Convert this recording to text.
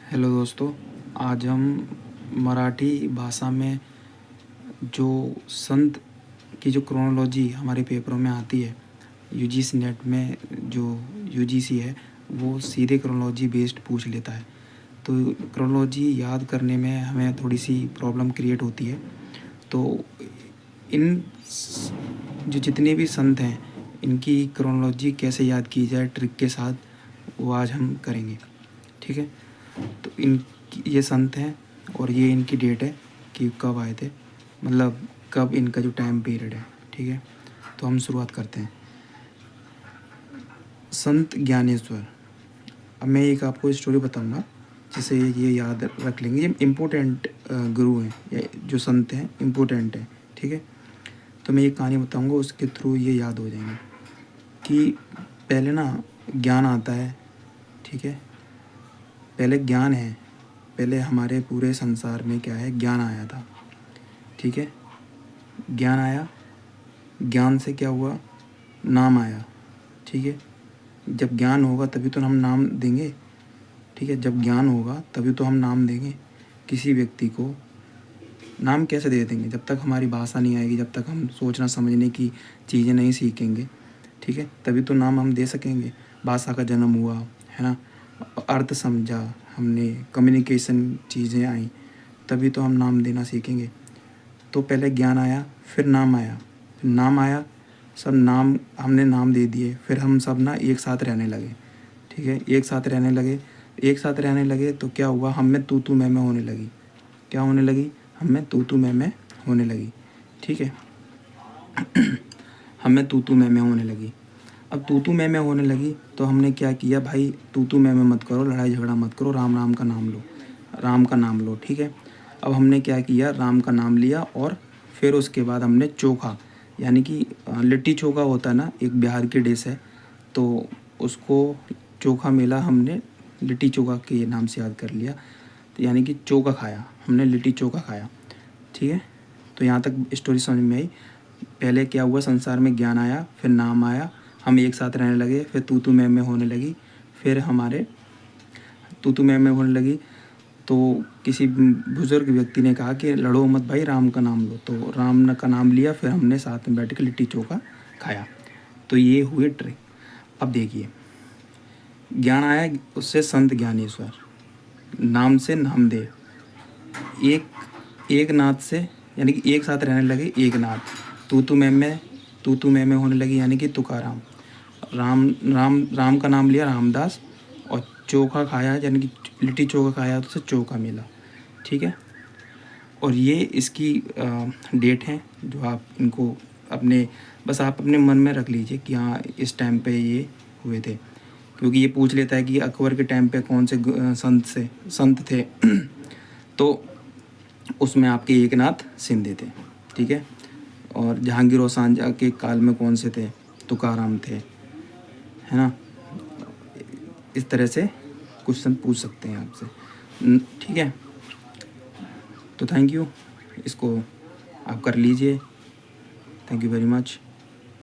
Hello दोस्तों, आज हम मराठी भाषा में जो संत की जो क्रोनोलॉजी हमारे पेपरों में आती है, यूजीसी नेट में जो यूजीसी है वो सीधे क्रोनोलॉजी बेस्ड पूछ लेता है। तो क्रोनोलॉजी याद करने में हमें थोड़ी सी प्रॉब्लम क्रिएट होती है। तो इन जो जितने भी संत हैं इनकी क्रोनोलॉजी कैसे याद की जाए ट्रिक के साथ, वो आज हम करेंगे। ठीक है, तो इन ये संत हैं और ये इनकी डेट है कि कब आए थे, मतलब कब इनका जो टाइम पीरियड है। ठीक है, तो हम शुरुआत करते हैं। संत ज्ञानेश्वर। अब मैं एक आपको स्टोरी बताऊंगा जिसे ये याद रख लेंगे। ये इम्पोर्टेंट गुरु हैं, ये जो संत हैं इम्पोर्टेंट हैं। ठीक है, तो मैं एक कहानी बताऊंगा, उसके थ्रू ये याद हो जाएंगे कि पहले ना ज्ञान आता है। ठीक है, पहले ज्ञान है, पहले हमारे पूरे संसार में क्या है, ज्ञान आया था। ठीक है, ज्ञान आया, ज्ञान से क्या हुआ, नाम आया। ठीक है, जब ज्ञान होगा तभी तो हम नाम देंगे। ठीक है, जब ज्ञान होगा तभी तो हम नाम देंगे। किसी व्यक्ति को नाम कैसे दे देंगे जब तक हमारी भाषा नहीं आएगी, जब तक हम सोचना समझने की चीज़ें नहीं सीखेंगे। ठीक है, तभी तो नाम हम दे सकेंगे। भाषा का जन्म हुआ है ना, अर्थ समझा हमने, कम्युनिकेशन चीज़ें आई, तभी तो हम नाम देना सीखेंगे। तो पहले ज्ञान आया, फिर नाम आया, फिर नाम आया, सब नाम हमने नाम दे दिए, फिर हम सब ना एक साथ रहने लगे। ठीक है, एक साथ रहने लगे, एक साथ रहने लगे तो क्या हुआ, हम में तू मैं होने लगी। क्या होने लगी, हम में तू मैं होने लगी। ठीक है, हम में तू मैं होने लगी। अब तू मैं होने लगी तो हमने क्या किया, भाई तू मैं मत करो, लड़ाई झगड़ा मत करो, राम राम का नाम लो, राम का नाम लो। ठीक है, अब हमने क्या किया, राम का नाम लिया और फिर उसके बाद हमने चोखा, यानी कि लिट्टी चोखा होता है ना, एक बिहार की डिश है, तो उसको चोखा मिला, हमने लिट्टी चोखा के नाम से याद कर लिया। तो यानी कि चोखा खाया, हमने लिट्टी चोखा खाया। ठीक है, तो यहाँ तक स्टोरी समझ में आई। पहले क्या हुआ, संसार में ज्ञान आया, फिर नाम आया, हम एक साथ रहने लगे, फिर तू मैं होने लगी, फिर हमारे तू मैं होने लगी। तो किसी बुज़ुर्ग व्यक्ति ने कहा कि लड़ो मत भाई, राम का नाम लो। तो राम का नाम लिया, फिर हमने साथ में बैठ के लिट्टी चोखा खाया। तो ये हुए ट्रिक। अब देखिए, ज्ञान आया, उससे संत ज्ञानेश्वर, नाम से नामदेव, एक एक नाथ से, यानी कि एक साथ रहने लगे, एक नाथ। तू मैं होने लगी, यानी कि तुकाराम। राम राम राम का नाम लिया, रामदास। और चोखा खाया, यानी कि लिट्टी चोखा खाया, तो उसे चोखा मिला। ठीक है, और ये इसकी डेट है जो आप इनको अपने, बस आप अपने मन में रख लीजिए कि हाँ इस टाइम पे ये हुए थे। क्योंकि ये पूछ लेता है कि अकबर के टाइम पे कौन से संत थे तो उसमें आपके एकनाथ शिंदे थे। ठीक है, और जहांगीर और सांझा के काल में कौन से थे, तुकाराम थे, है ना। इस तरह से क्वेश्चन पूछ सकते हैं आपसे। ठीक है, तो थैंक यू, इसको आप कर लीजिए। Thank you very much.